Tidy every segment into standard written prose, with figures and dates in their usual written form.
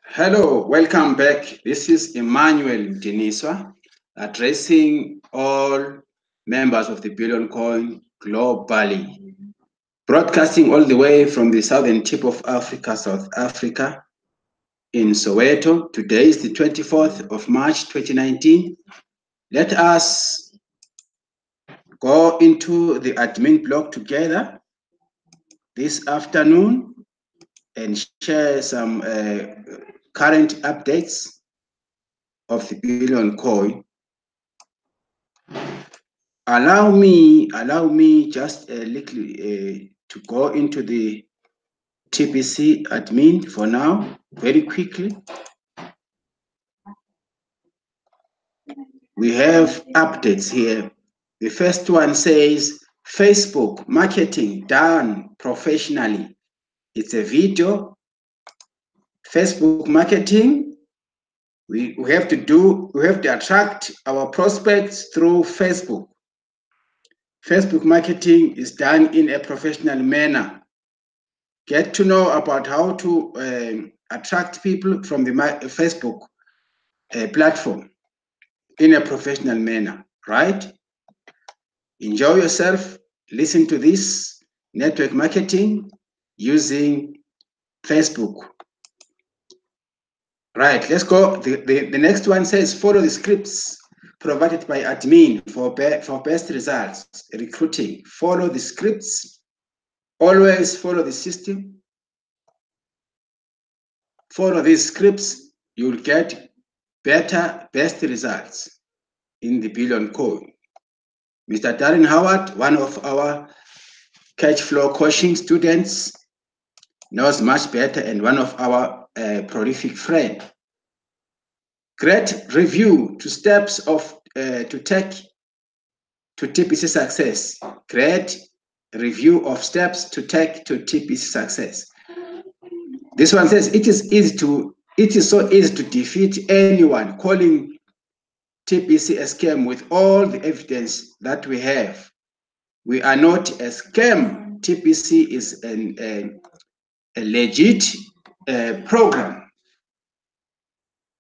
Hello, welcome back. This is emmanuelmdiniswa, addressing all members of the Billion Coin globally, broadcasting all the way from the southern tip of Africa, South Africa, in Soweto. Today is the 24th of March 2019. Let us go into the admin block together this afternoon and share some current updates of the Billion Coin. Allow me just a little to go into the TPC admin for now, very quickly. We have updates here. The first one says, Facebook marketing done professionally. It's a video. Facebook marketing, we have to attract our prospects through Facebook. Facebook marketing is done in a professional manner. Get to know about how to attract people from the Facebook platform in a professional manner, right? Enjoy yourself. Listen to this network marketing using Facebook. Right, let's go. The next one says, follow the scripts provided by admin for best results. Recruiting. Follow the scripts. Always follow the system. Follow these scripts. You'll get best results in the Billion Coin. Mr. Darren Howard, one of our cash flow coaching students, knows much better and one of our prolific friends. Great review to steps of to take to TPC success. Great review of steps to take to TPC success. This one says it is so easy to defeat anyone calling TPC a scam with all the evidence that we have. We are not a scam. TPC is a legit program.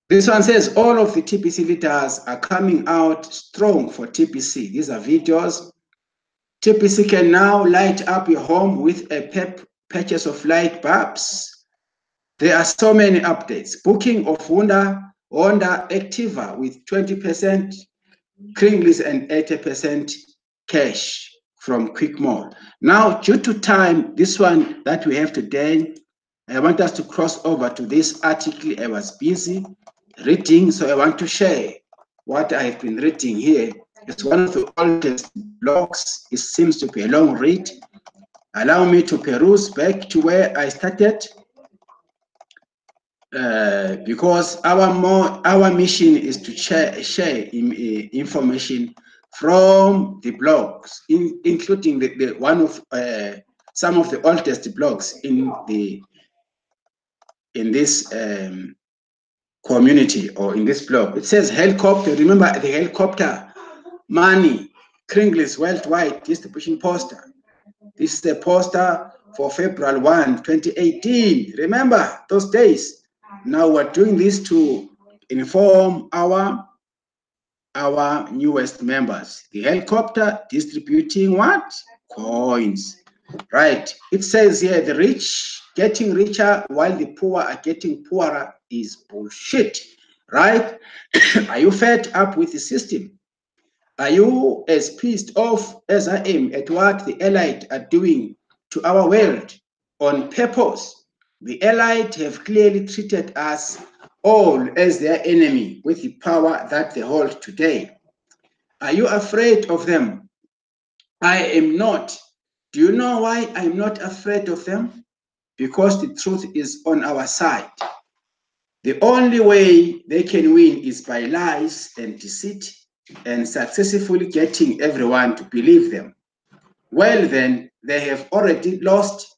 This one says all of the TPC leaders are coming out strong for TPC. These are videos. TPC can now light up your home with a purchase of light bulbs. There are so many updates. Booking of Honda Activa with 20% Kringley's and 80% cash from Quick Mall. Now, due to time, this one that we have today, I want us to cross over to this article. I was busy reading, so I want to share what I've been reading here. It's one of the oldest blogs. It seems to be a long read. Allow me to peruse back to where I started, because our mission is to share information from the blogs, including the one of some of the oldest blogs in this community or in this blog. It says helicopter. Remember the helicopter money, Kringley's worldwide distribution poster. This is the poster for February 1, 2018. Remember those days? Now we're doing this to inform our newest members. The helicopter distributing what? Coins. Right. It says here the rich getting richer while the poor are getting poorer is bullshit. Right? Are you fed up with the system? Are you as pissed off as I am at what the elite are doing to our world on purpose? The elite have clearly treated us all as their enemy with the power that they hold today. Are you afraid of them? I am not. Do you know why I'm not afraid of them? Because the truth is on our side. The only way they can win is by lies and deceit and successfully getting everyone to believe them. Well, then, they have already lost.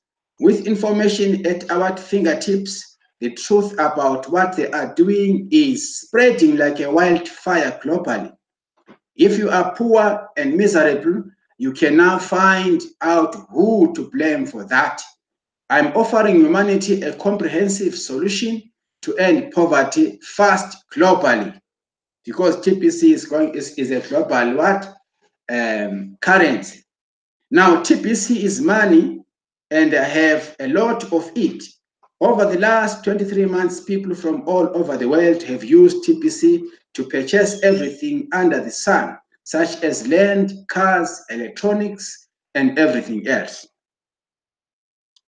With information at our fingertips, the truth about what they are doing is spreading like a wildfire globally. If you are poor and miserable, you can now find out who to blame for that. I'm offering humanity a comprehensive solution to end poverty fast globally, because TPC is a global what currency. Now TPC is money, and I have a lot of it. Over the last 23 months, people from all over the world have used TPC to purchase everything under the sun, such as land, cars, electronics, and everything else.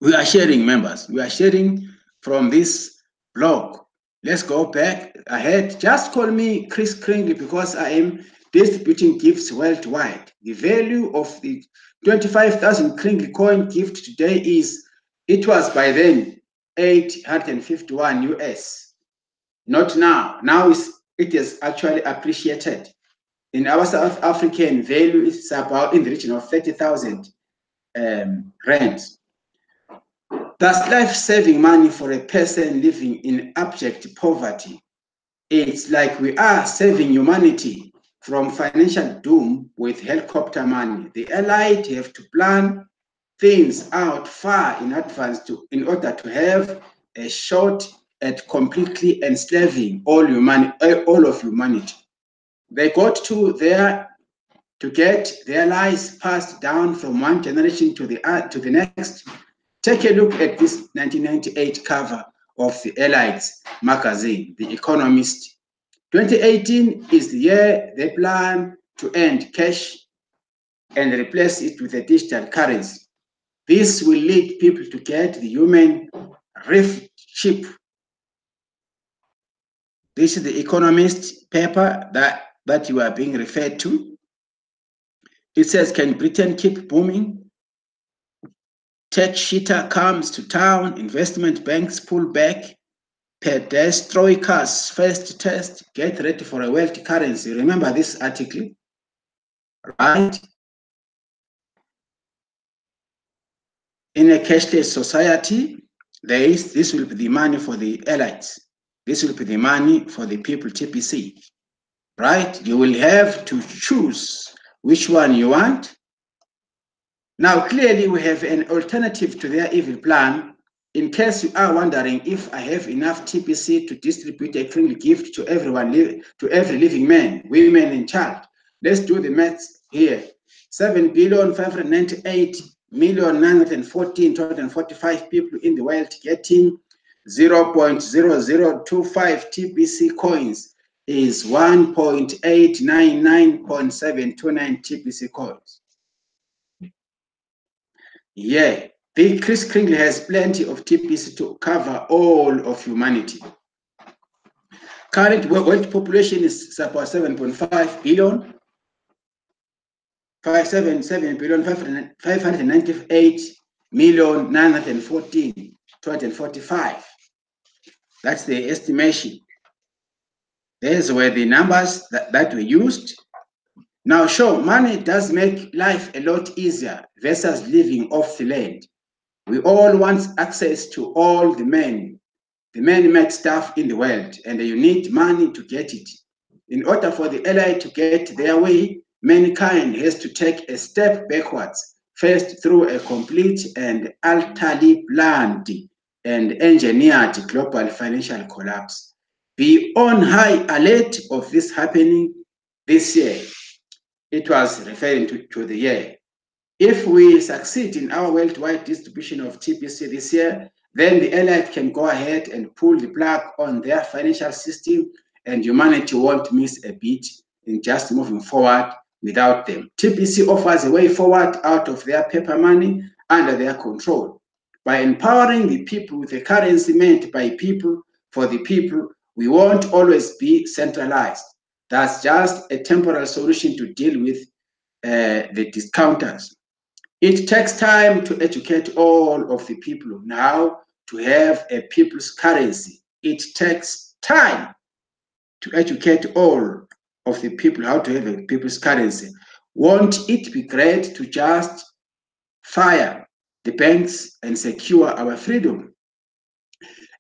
We are sharing, members. We are sharing from this blog. Let's go back ahead. Just call me Chris Kringley, because I am distributing gifts worldwide. The value of the 25,000 Kringley coin gift today it was by then 851 US. Not now. Now it is actually appreciated. In our South African value, it's about in the region of 30,000 rands. That's life-saving money for a person living in abject poverty. It's like we are saving humanity from financial doom with helicopter money. The allied have to plan things out far in advance in order to have a shot at completely enslaving all of humanity. They got to get their lies passed down from one generation to the next. Take a look at this 1998 cover of the Allied's magazine, The Economist. 2018 is the year they plan to end cash and replace it with a digital currency. This will lead people to get the human rift chip. This is the Economist paper that you are being referred to. It says, can Britain keep booming? Tech shitter comes to town, investment banks pull back, perestroika's first test, get ready for a world currency. Remember this article, right? In a cashless society, this will be the money for the elites. This will be the money for the people, TPC, right? You will have to choose which one you want. Now, clearly, we have an alternative to their evil plan. In case you are wondering if I have enough TPC to distribute a free gift to everyone, to every living man, women, and child, let's do the maths here. 7,598,914,245 people in the world getting 0.0025 TPC coins is 1.899.729 TPC coins. Yeah, Big Chris Kringley has plenty of TPC to cover all of humanity. Current world population is about 7.5 billion. 598,914,245. That's the estimation. These were the numbers that were used. Now, sure, money does make life a lot easier versus living off the land. We all want access to all the man-made stuff in the world, and you need money to get it. In order for the ally to get their way, mankind has to take a step backwards, first through a complete and utterly planned and engineered global financial collapse. Be on high alert of this happening this year. It was referring to the year. If we succeed in our worldwide distribution of TPC this year, then the elite can go ahead and pull the plug on their financial system, and humanity won't miss a beat in just moving forward without them. TPC offers a way forward out of their paper money under their control. By empowering the people with a currency meant by people for the people, we won't always be centralized. That's just a temporary solution to deal with the discounters. It takes time to educate all of the people now to have a people's currency. It takes time to educate all of the people how to have a people's currency. Won't it be great to just fire the banks and secure our freedom?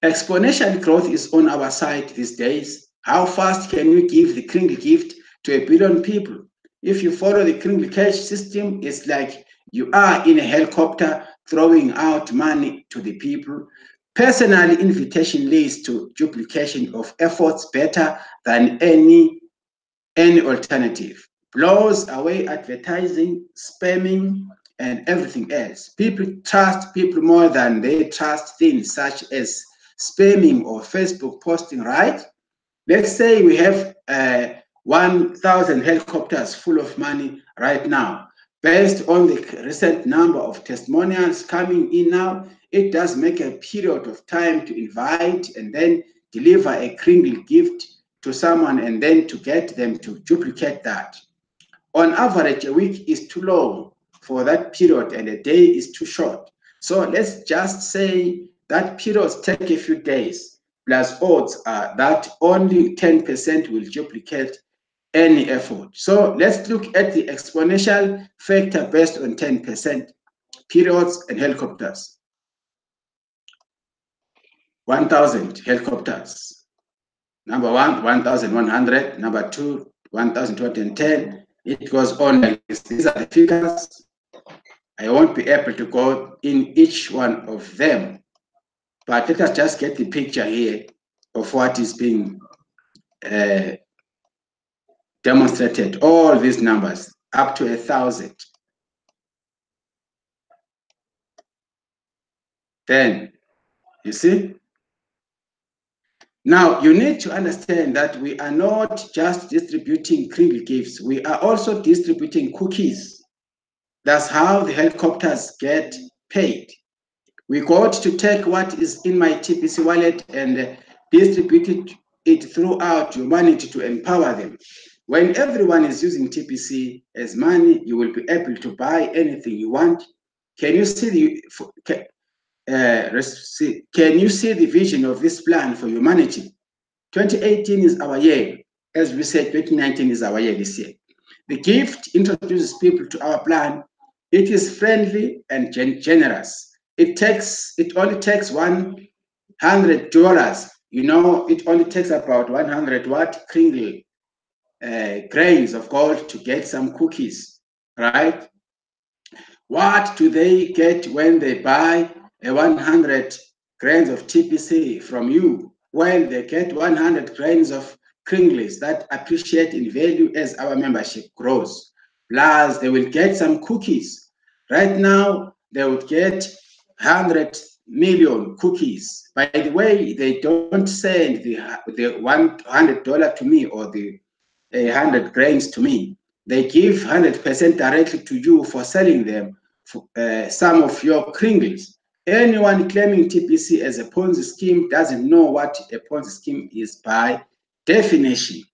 Exponential growth is on our side these days. How fast can we give the Kringle gift to 1 billion people? If you follow the Kringle cash system, it's like you are in a helicopter throwing out money to the people. Personal invitation leads to duplication of efforts better than any alternative. Blows away advertising, spamming, and everything else. People trust people more than they trust things such as spamming or Facebook posting, right? Let's say we have 1,000 helicopters full of money right now. Based on the recent number of testimonials coming in now, it does make a period of time to invite and then deliver a kringle gift to someone and then to get them to duplicate that. On average, a week is too long for that period and a day is too short. So let's just say that periods take a few days, plus odds are that only 10% will duplicate any effort. So let's look at the exponential factor based on 10%, periods and helicopters. 1,000 helicopters. Number one, 1,100. Number two, 1,210. It goes on like this. These are the figures. I won't be able to go in each one of them, but let us just get the picture here of what is being demonstrated. All these numbers up to 1,000. Then, you see? Now, you need to understand that we are not just distributing kringle gifts. We are also distributing cookies. That's how the helicopters get paid. We got to take what is in my TPC wallet and distribute it throughout humanity to empower them. When everyone is using TPC as money, you will be able to buy anything you want. Can you see the can you see the vision of this plan for humanity? 2018 is our year. As we said, 2019 is our year this year. The gift introduces people to our plan. It is friendly and generous. It only takes $100. You know, it only takes about 100 kringle grains of gold to get some cookies, right? What do they get when they buy 100 grains of TPC from you? Well, they get 100 grains of kringles that appreciate in value as our membership grows. Plus, they will get some cookies. Right now, they would get 100 million cookies. By the way, they don't send the $100 to me or the 100 grains to me. They give 100% directly to you for selling them some of your kringles. Anyone claiming TPC as a Ponzi scheme doesn't know what a Ponzi scheme is by definition.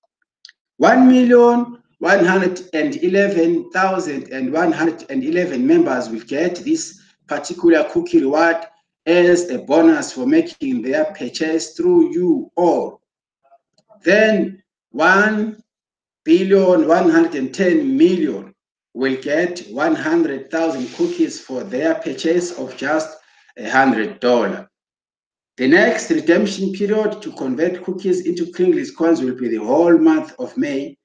1,111,111 members will get this particular cookie reward as a bonus for making their purchase through you all. Then 1,110,000,000 will get 100,000 cookies for their purchase of just $100. The next redemption period to convert cookies into kringle coins will be the whole month of May,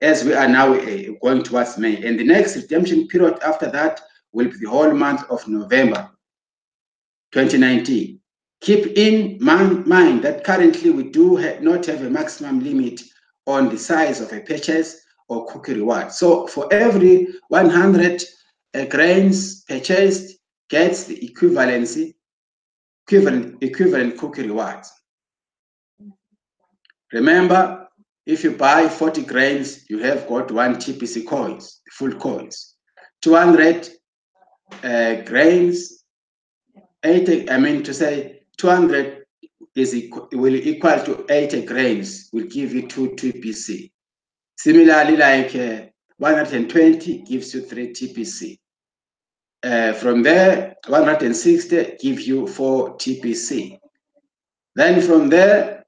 as we are now going towards May. And the next redemption period after that will be the whole month of November 2019. Keep in mind that currently we do not have a maximum limit on the size of a purchase or cookie reward. So for every 100 grains purchased gets the equivalent cookie rewards. Remember, if you buy 40 grains, you have got 1 TPC coins, full coins. 200 grains, 200 will equal to 80 grains, will give you 2 TPC. Similarly, like 120 gives you 3 TPC. From there, 160 gives you 4 TPC. Then from there,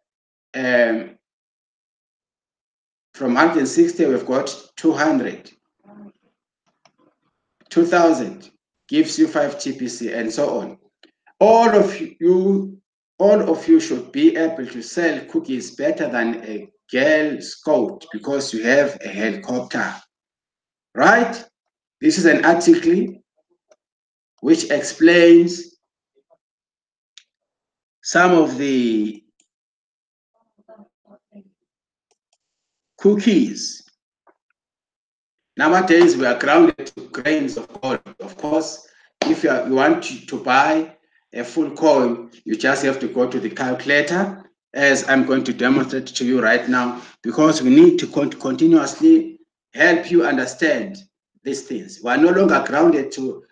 from 160, we've got 200. 2,000 gives you 5 TPC, and so on. All of you should be able to sell cookies better than a Girl Scout because you have a helicopter, right? This is an article which explains some of the cookies. Nowadays, we are grounded to grains of gold. Of course, if you want to buy a full coin, you just have to go to the calculator, as I'm going to demonstrate to you right now, because we need to continuously help you understand these things. We are no longer grounded to,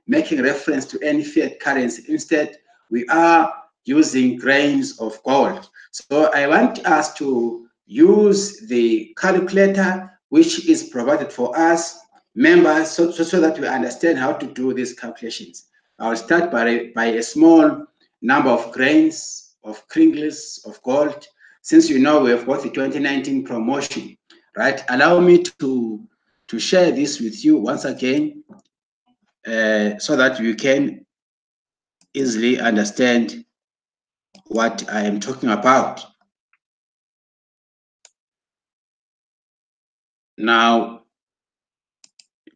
making reference to any fiat currency. Instead, we are using grains of gold. So I want us to use the calculator which is provided for us members so that we understand how to do these calculations. I'll start by a small number of grains of kringles of gold. Since you know we have got the 2019 promotion, right? Allow me to share this with you once again so that you can easily understand what I am talking about. Now,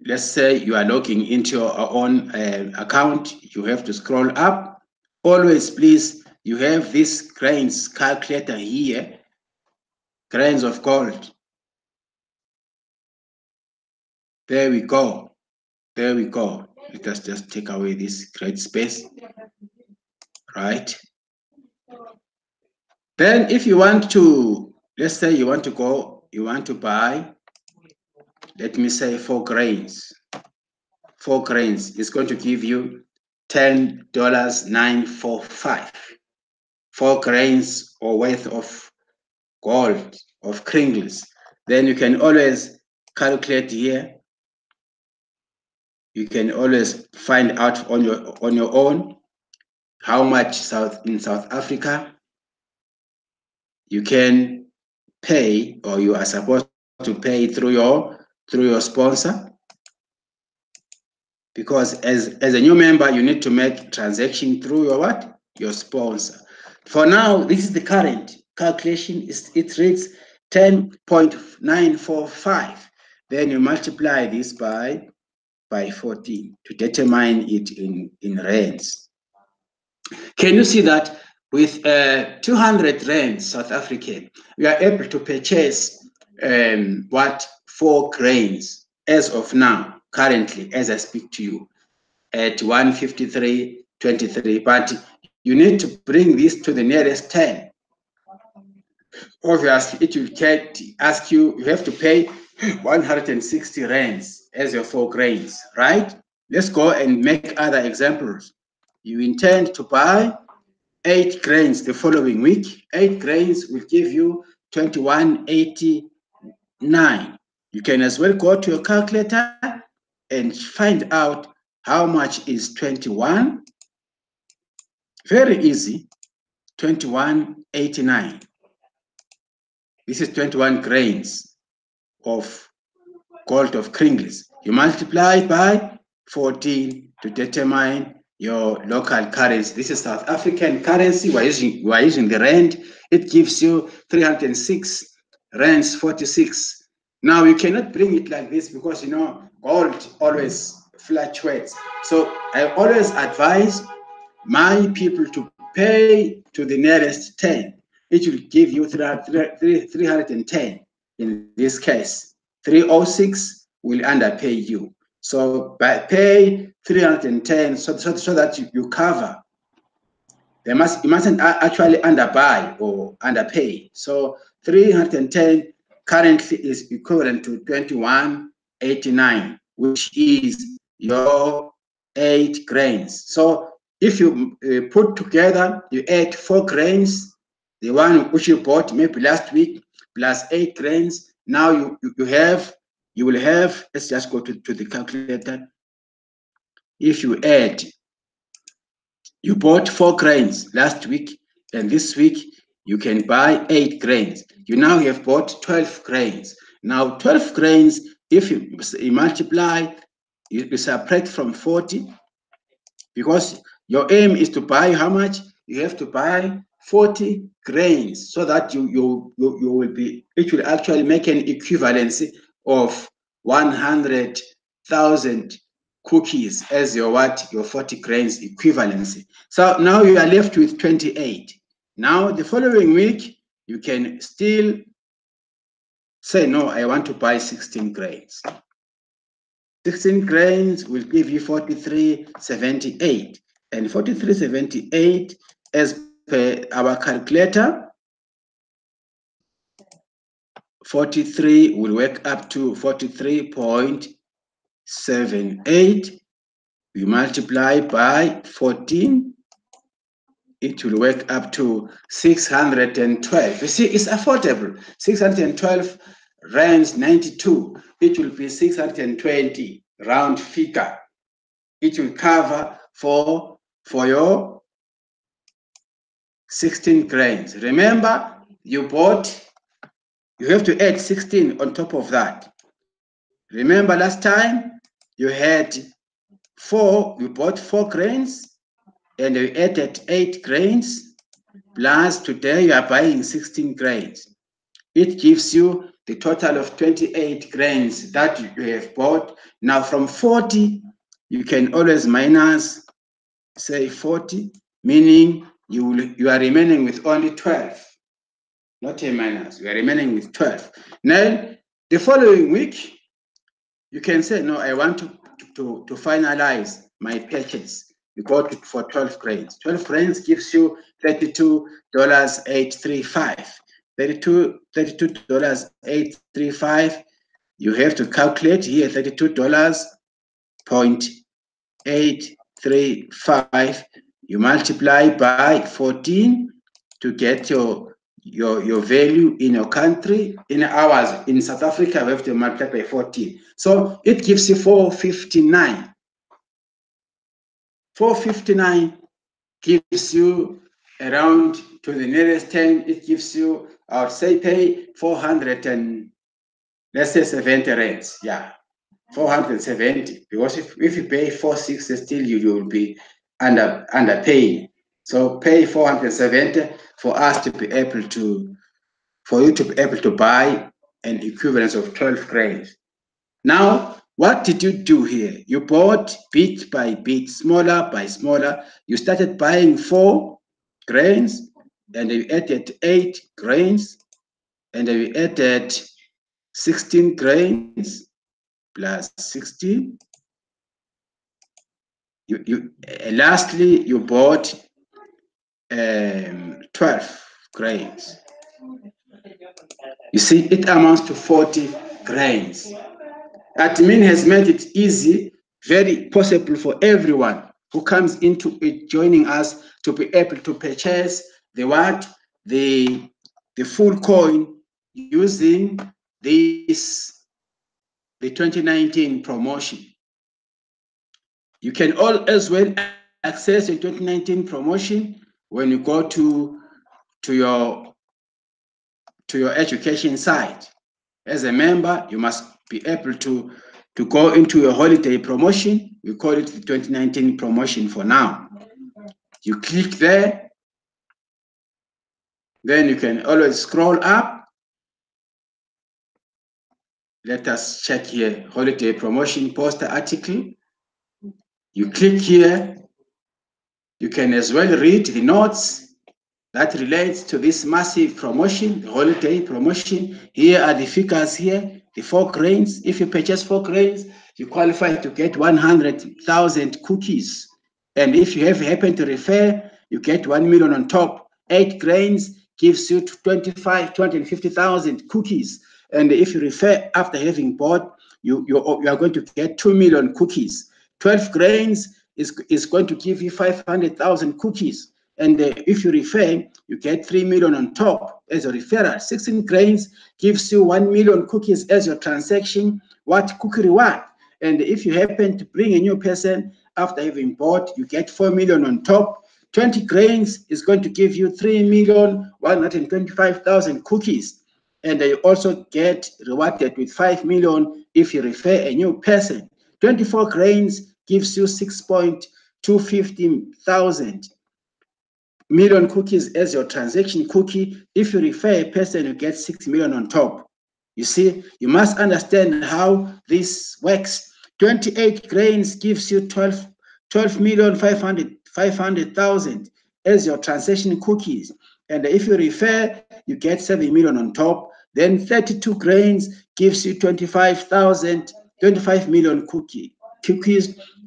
let's say you are logging into your own account. You have to scroll up. Always, please, you have this grains calculator here, grains of gold. There we go. There we go. Let us just take away this great space, right? Then if you want to, let's say you want to buy, let me say 4 grains. 4 grains is going to give you $10.945. 4 grains or worth of gold, of kringles. Then you can always calculate here. You can always find out on your own how much in South Africa you can pay, or you are supposed to pay through your sponsor. Because as a new member, you need to make transaction through your what? Your sponsor. For now, this is the current calculation. It reads 10.945. Then you multiply this by 14 to determine it in rands. Can you see that with 200 rands South African, we are able to purchase 4 grains as of now, currently, as I speak to you, at 153.23. But you need to bring this to the nearest 10. Obviously, it will ask you have to pay 160 rands as your 4 grains, right? Let's go and make other examples. You intend to buy 8 grains the following week. 8 grains will give you 21.89. You can as well go to your calculator and find out how much is 21. Very easy. 21.89. This is 21 grains of gold of kringles. You multiply by 14 to determine your local currency. This is South African currency. We're using the rand. It gives you 306 rands 46. Now you cannot bring it like this because gold always fluctuates. So I always advise my people to pay to the nearest 10. It will give you 310 in this case. 306 will underpay you. So by pay 310 so that you cover. You mustn't actually underbuy or underpay. So 310 currently is equivalent to 21.89, which is your 8 grains. So if you put together, you add 4 grains, the one which you bought maybe last week, plus 8 grains. Now you will have, let's just go to the calculator. If you add, you bought 4 grains last week, and this week you can buy 8 grains. You now have bought 12 grains. Now 12 grains, if you multiply, you separate from 40, because your aim is to buy how much? You have to buy 40 grains so that you will be, it will actually make an equivalency of 100,000 cookies as your what? Your 40 grains equivalency. So now you are left with 28. Now the following week, you can still say, no, I want to buy 16 grains. 16 grains will give you 43.78. And 43.78, as per our calculator, 43 will work up to 43.78. We multiply by 14, it will work up to 612. You see, it's affordable. 612 rands 92. It will be 620 round figure. It will cover for your 16 grains. Remember, you have to add 16 on top of that. Remember last time you had you bought 4 grains and you added 8 grains, plus today you are buying 16 grains. It gives you the total of 28 grains that you have bought. Now from 40, you can always minus, say 40, meaning you are remaining with only 12. Not a minus, you are remaining with 12. Now, the following week, you can say, no, I want to finalize my purchase. You go for 12 grains. 12 grains gives you $32.835. $32.835. You have to calculate here $32.835. You multiply by 14 to get your value in your country. In hours, in South Africa, we have to multiply by 14. So it gives you 459. 459 gives you around, to the nearest 10, it gives you, I would say, pay 400 and, let's say 70 rands. Yeah, 470. Because if you pay 460, still you will be underpaying. So pay 470 for us to be able to, for you to be able to buy an equivalence of 12 grains. Now, what did you do here? You bought bit by bit, smaller by smaller. You started buying 4 grains, and you added 8 grains, and you added 16 grains plus 16. Lastly, you bought 12 grains. You see, it amounts to 40 grains. Admin has made it easy, very possible for everyone who comes into it, joining us, to be able to purchase the full coin using the 2019 promotion. You can as well access the 2019 promotion when you go to your education site. As a member, you must be able to go into your holiday promotion. We call it the 2019 promotion for now. You click there, then you can always scroll up. Let us check here, holiday promotion poster article. You click here. You can as well read the notes that relates to this massive promotion, the holiday promotion. Here are the figures here, the 4 grains. If you purchase 4 grains, you qualify to get 100,000 cookies. And if you have happened to refer, you get 1 million on top. 8 grains gives you 250,000 cookies. And if you refer after having bought, you are going to get 2 million cookies. 12 grains is going to give you 500,000 cookies. And if you refer, you get 3 million on top as a referral. 16 grains gives you 1 million cookies as your transaction. What cookie reward? And if you happen to bring a new person after having bought, you get 4 million on top. 20 grains is going to give you 3,125,000 cookies. And you also get rewarded with 5 million if you refer a new person. 24 grains gives you 6,250,000 million cookies as your transaction cookie. If you refer a person, you get 6 million on top. You see, you must understand how this works. 28 grains gives you 12,500,000 as your transaction cookies. And if you refer, you get 7 million on top. Then 32 grains gives you 25 million cookies.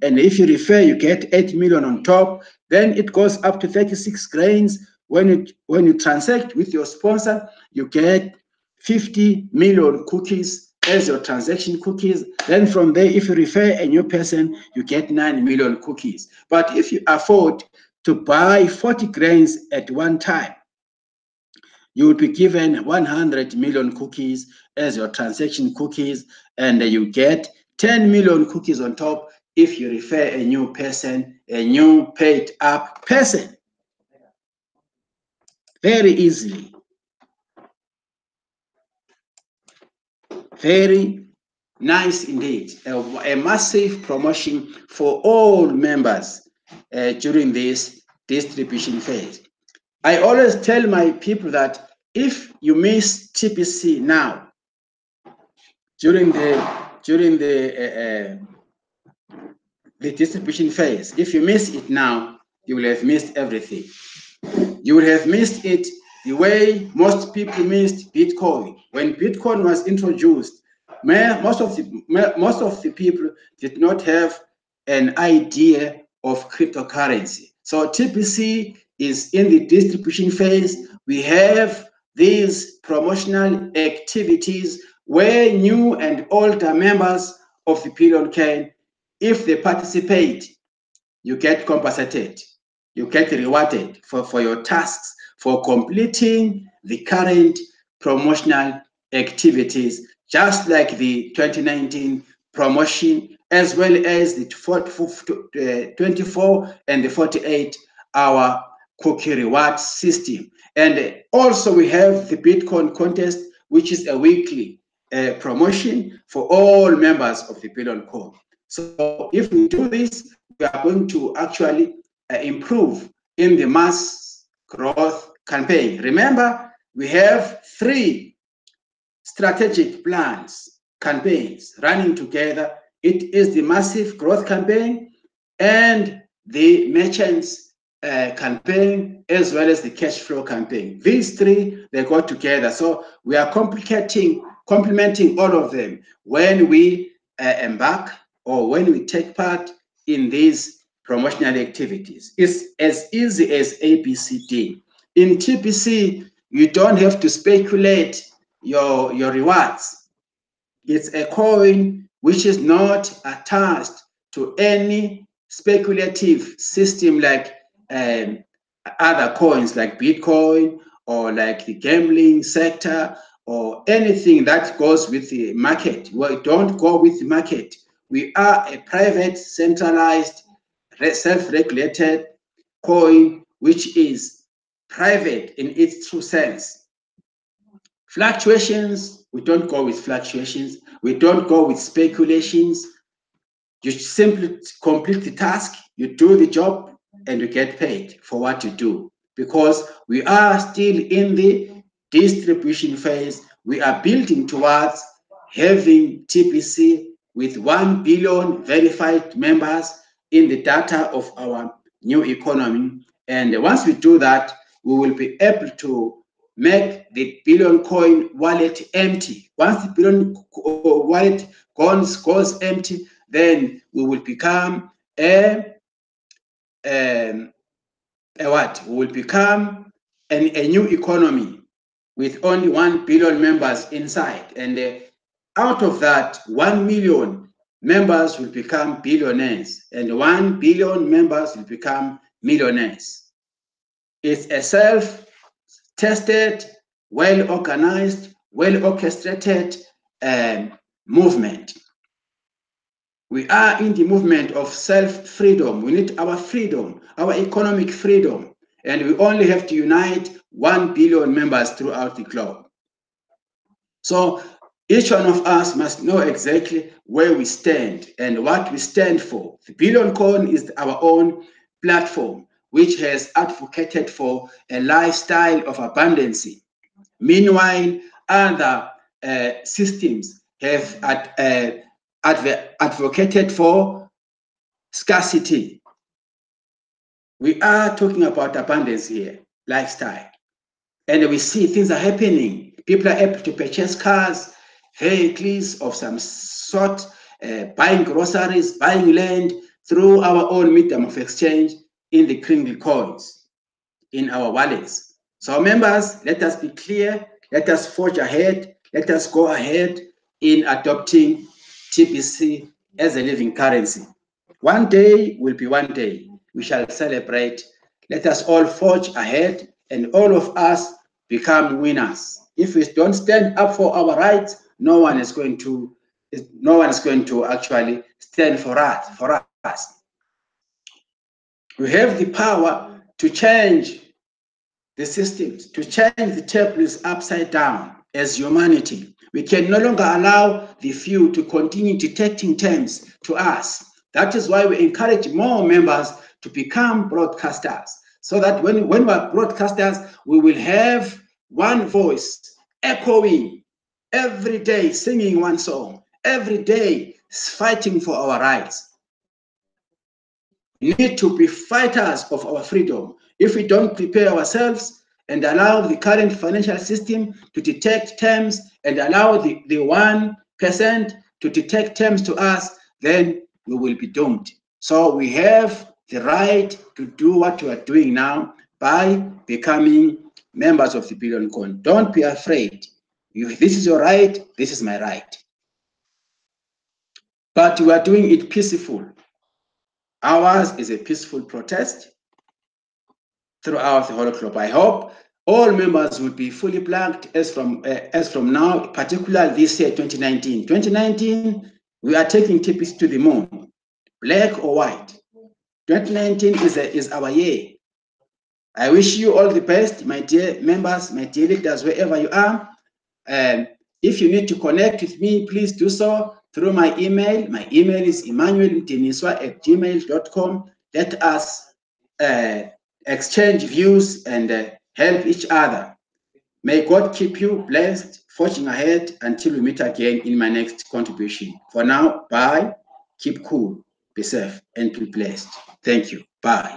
And if you refer, you get 8 million on top. Then it goes up to 36 grains. When you transact with your sponsor, you get 50 million cookies as your transaction cookies. Then from there, if you refer a new person, you get 9 million cookies. But if you afford to buy 40 grains at one time, you will be given 100 million cookies as your transaction cookies, and you get 10 million cookies on top if you refer a new person, a new paid up person. Very easily. Very nice indeed. A massive promotion for all members during this distribution phase. I always tell my people that if you miss TPC now, during the distribution phase, if you miss it now, you will have missed everything. You will have missed it the way most people missed Bitcoin. When Bitcoin was introduced, most of the people did not have an idea of cryptocurrency. So TPC is in the distribution phase. We have these promotional activities where new and older members of the Billion can, if they participate, you get compensated. You get rewarded for your tasks for completing the current promotional activities, just like the 2019 promotion, as well as the 24 and the 48-hour cookie reward system. And also we have the Bitcoin contest, which is a weekly promotion for all members of the Billion Core. So if we do this, we are going to actually improve in the mass growth campaign. Remember, we have 3 strategic campaigns running together. It is the massive growth campaign and the merchants campaign, as well as the cash flow campaign. These 3, they go together. So we are complementing all of them when we embark or when we take part in these promotional activities. It's as easy as ABCD. In TPC, you don't have to speculate your rewards. It's a coin which is not attached to any speculative system like other coins like Bitcoin or like the gambling sector or anything that goes with the market. We don't go with the market. We are a private, centralized, self-regulated coin, which is private in its true sense. Fluctuations, we don't go with fluctuations. We don't go with speculations. You simply complete the task, you do the job, and you get paid for what you do. Because we are still in the distribution phase. We are building towards having TPC with 1 billion verified members in the data of our new economy. And once we do that, we will be able to make the Billion Coin wallet empty. Once the Billion wallet goes empty, then we will become what? We will become a new economy with only 1 billion members inside. And out of that, 1 million members will become billionaires, and 1 billion members will become millionaires. It's a self-tested, well-organized, well-orchestrated movement. We are in the movement of self-freedom. We need our freedom, our economic freedom, and we only have to unite 1 billion members throughout the globe. So each one of us must know exactly where we stand and what we stand for. The Billion Coin is our own platform, which has advocated for a lifestyle of abundance. Meanwhile, other systems have advocated for scarcity. We are talking about abundance here, lifestyle. And we see things are happening. People are able to purchase cars, vehicles of some sort, buying groceries, buying land through our own medium of exchange in the kringle coins, in our wallets. So members, let us be clear, let us forge ahead, let us go ahead in adopting TBC as a living currency. One day will be one day. We shall celebrate. Let us all forge ahead and all of us become winners. If we don't stand up for our rights, no one is going to actually stand for us. We have the power to change the systems, to change the tables upside down as humanity. We can no longer allow the few to continue dictating terms to us. That is why we encourage more members to become broadcasters, so that when we're broadcasters, we will have one voice echoing every day, singing one song, every day fighting for our rights. We need to be fighters of our freedom. If we don't prepare ourselves and allow the current financial system to detect terms and allow the 1% to detect terms to us, then we will be doomed. So we have the right to do what we are doing now by becoming members of the Billion Coin. Don't be afraid. This is your right, this is my right. But we are doing it peaceful. Ours is a peaceful protest throughout the whole globe. I hope all members will be fully plugged as from now, particularly this year, 2019. 2019, we are taking TPC to the moon, black or white. 2019 is our year. I wish you all the best, my dear members, my dear leaders, wherever you are. If you need to connect with me, please do so through my email. My email is emmanuelmdiniswa@gmail.com. Let us exchange views and help each other. May God keep you blessed, forging ahead until we meet again in my next contribution. For now, bye, keep cool, be safe, and be blessed. Thank you. Bye.